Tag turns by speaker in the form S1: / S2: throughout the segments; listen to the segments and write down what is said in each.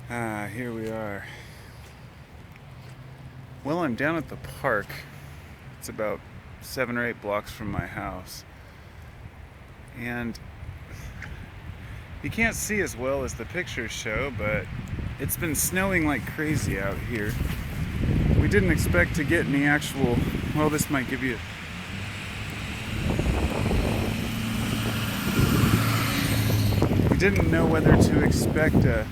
S1: Here we are. Well, I'm down at the park. It's about 7 or 8 blocks from my house. And you can't see as well as the pictures show, but it's been snowing like crazy out here. We didn't expect to get any actual, well, this might give you, we didn't know whether to expect a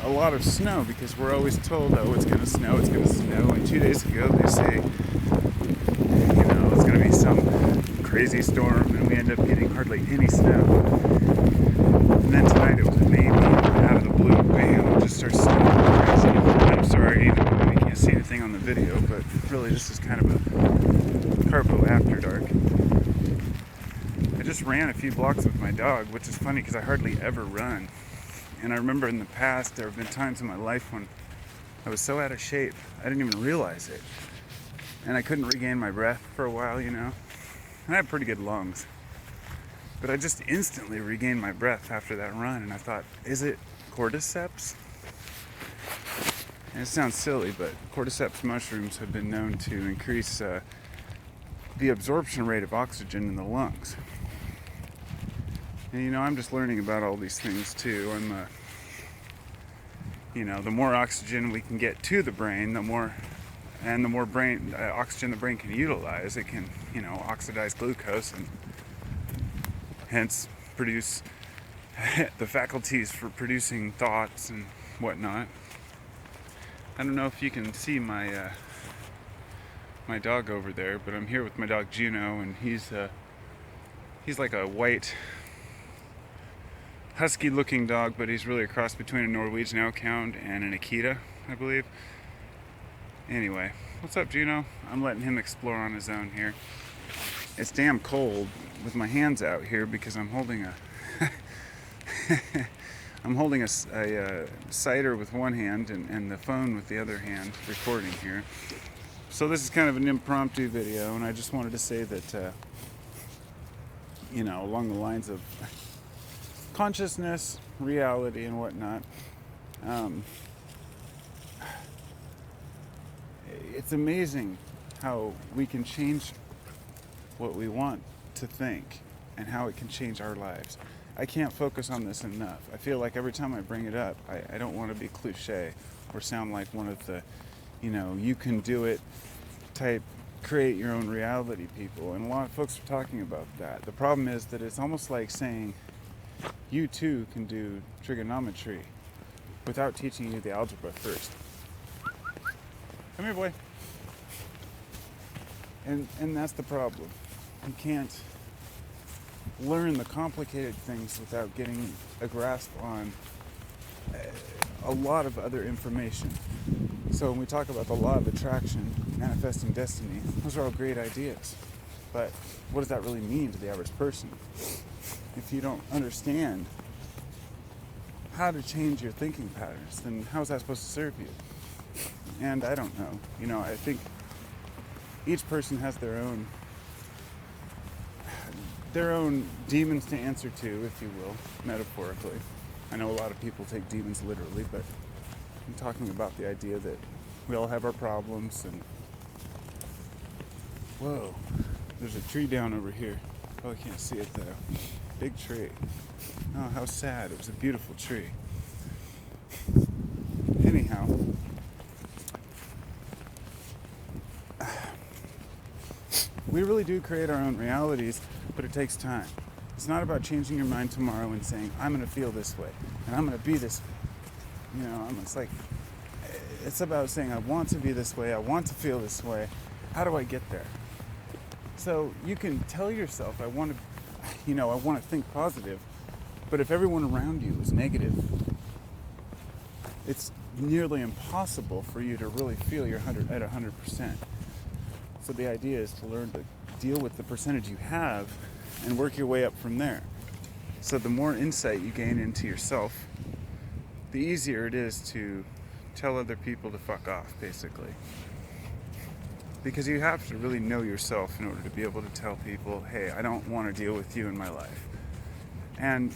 S1: lot of snow because we're always told, oh, it's going to snow, it's going to snow. And 2 days ago they say, it's going to be some crazy storm, and we end up getting hardly any snow. And then tonight it was a maybe, out of the blue, bam, it just starts snowing like crazy. I'm sorry, you can't see anything on the video, but really this is kind of a Carpo after dark. I just ran a few blocks with my dog, which is funny because I hardly ever run. And I remember in the past there have been times in my life when I was so out of shape I didn't even realize it. And I couldn't regain my breath for a while, And I have pretty good lungs. But I just instantly regained my breath after that run, and I thought, is it cordyceps? And it sounds silly, but cordyceps mushrooms have been known to increase the absorption rate of oxygen in the lungs. And I'm just learning about all these things too. The more oxygen we can get to the brain, the more brain oxygen the brain can utilize, it can, oxidize glucose and hence produce the faculties for producing thoughts and whatnot. I don't know if you can see my dog over there, but I'm here with my dog Juno, and he's like a white husky looking dog, but he's really a cross between a Norwegian Elkhound and an Akita, I believe. Anyway, what's up, Juno? I'm letting him explore on his own here. It's damn cold with my hands out here because I'm holding a cider with one hand and the phone with the other hand, recording here. So this is kind of an impromptu video, and I just wanted to say that along the lines of consciousness, reality, and whatnot. It's amazing how we can change what we want to think and how it can change our lives. I can't focus on this enough. I feel like every time I bring it up, I don't want to be cliche or sound like one of the, you can do it type, create your own reality people. And a lot of folks are talking about that. The problem is that it's almost like saying, you too can do trigonometry without teaching you the algebra first. Come here, boy. And that's the problem. You can't learn the complicated things without getting a grasp on a lot of other information. So when we talk about the law of attraction, manifesting destiny, those are all great ideas. But what does that really mean to the average person? If you don't understand how to change your thinking patterns, then how is that supposed to serve you? And I don't know. I think each person has their own demons to answer to, if you will, metaphorically. I know a lot of people take demons literally, but I'm talking about the idea that we all have our problems. And whoa, there's a tree down over here. Probably can't see it though. Big tree. Oh, how sad. It was a beautiful tree. Anyhow, we really do create our own realities, but it takes time. It's not about changing your mind tomorrow and saying, I'm going to feel this way, and I'm going to be this way. It's about saying, I want to be this way, I want to feel this way. How do I get there? So you can tell yourself, I want to think positive, but if everyone around you is negative, it's nearly impossible for you to really feel you're at 100%. So the idea is to learn to deal with the percentage you have and work your way up from there. So the more insight you gain into yourself, the easier it is to tell other people to fuck off, basically. Because you have to really know yourself in order to be able to tell people, hey, I don't want to deal with you in my life. And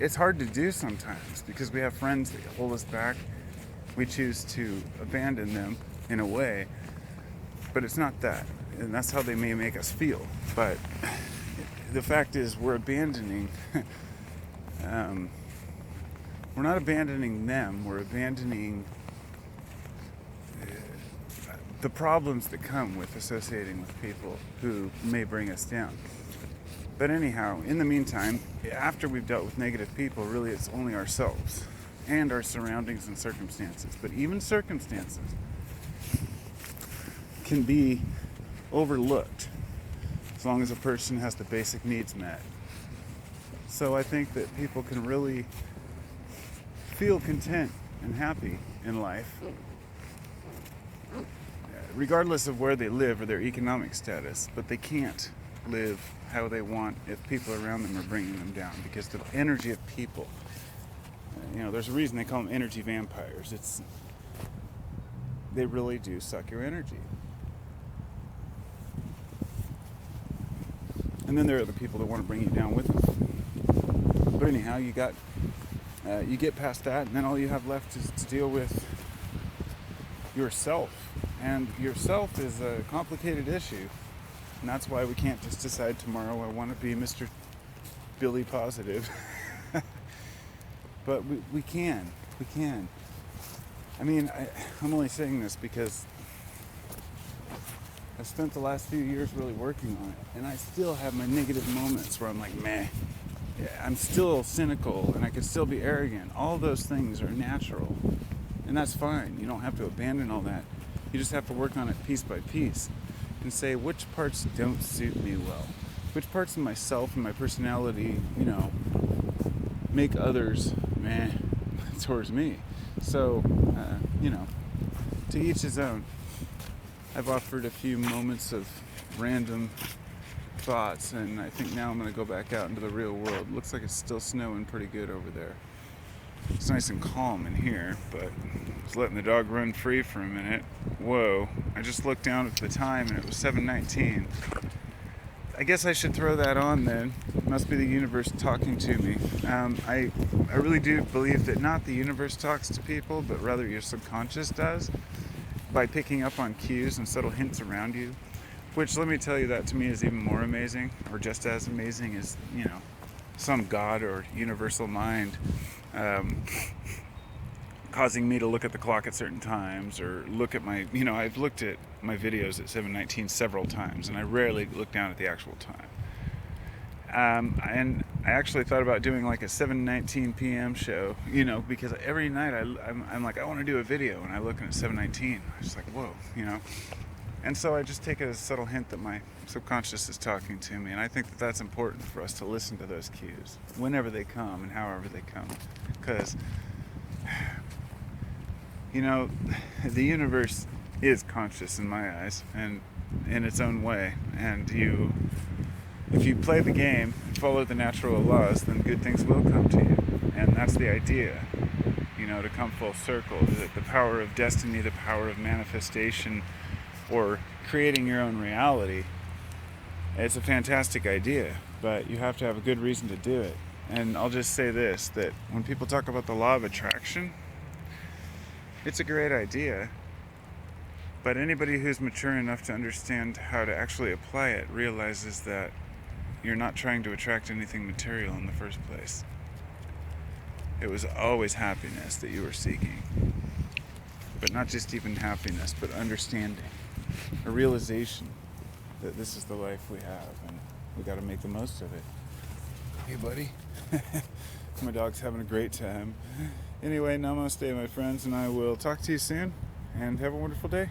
S1: it's hard to do sometimes because we have friends that hold us back. We choose to abandon them in a way, but it's not that. And that's how they may make us feel. But the fact is, we're abandoning, we're not abandoning them, we're abandoning the problems that come with associating with people who may bring us down. But anyhow, in the meantime, after we've dealt with negative people, really it's only ourselves and our surroundings and circumstances. But even circumstances can be overlooked as long as a person has the basic needs met. So I think that people can really feel content and happy in life, regardless of where they live or their economic status, but they can't live how they want if people around them are bringing them down, because the energy of people, there's a reason they call them energy vampires. They really do suck your energy. And then there are the people that want to bring you down with them. But anyhow, you get past that, and then all you have left is to deal with yourself. And yourself is a complicated issue. And that's why we can't just decide tomorrow I want to be Mr. Billy Positive. But we can. We can. I mean, I'm only saying this because I've spent the last few years really working on it. And I still have my negative moments where I'm like, meh. I'm still cynical and I can still be arrogant. All those things are natural. And that's fine. You don't have to abandon all that. You just have to work on it piece by piece and say which parts don't suit me well. Which parts of myself and my personality, make others meh towards me. So, to each his own. I've offered a few moments of random thoughts, and I think now I'm going to go back out into the real world. Looks like it's still snowing pretty good over there. It's nice and calm in here, but just letting the dog run free for a minute. Whoa, I just looked down at the time and it was 7:19. I guess I should throw that on then. It must be the universe talking to me. I really do believe that not the universe talks to people, but rather your subconscious does, by picking up on cues and subtle hints around you. Which, let me tell you, that to me is even more amazing, or just as amazing as, some God or universal mind causing me to look at the clock at certain times, or look at my, I've looked at my videos at 7:19 several times, and I rarely look down at the actual time. And I actually thought about doing like a 7:19 p.m. show, because every night I'm like, I want to do a video, and I look at 7:19. I'm just like, whoa, And so I just take it as a subtle hint that my subconscious is talking to me, and I think that that's important for us to listen to those cues whenever they come and however they come, because the universe is conscious in my eyes, and in its own way, and if you play the game and follow the natural laws, then good things will come to you. And that's the idea, to come full circle. The power of destiny, the power of manifestation, or creating your own reality. It's a fantastic idea, but you have to have a good reason to do it. And I'll just say this, that when people talk about the law of attraction, it's a great idea, but anybody who's mature enough to understand how to actually apply it realizes that you're not trying to attract anything material in the first place. It was always happiness that you were seeking. But not just even happiness, but understanding. A realization that this is the life we have, and we got to make the most of it. Hey, buddy. My dog's having a great time. Anyway, namaste, my friends, and I will talk to you soon, and have a wonderful day.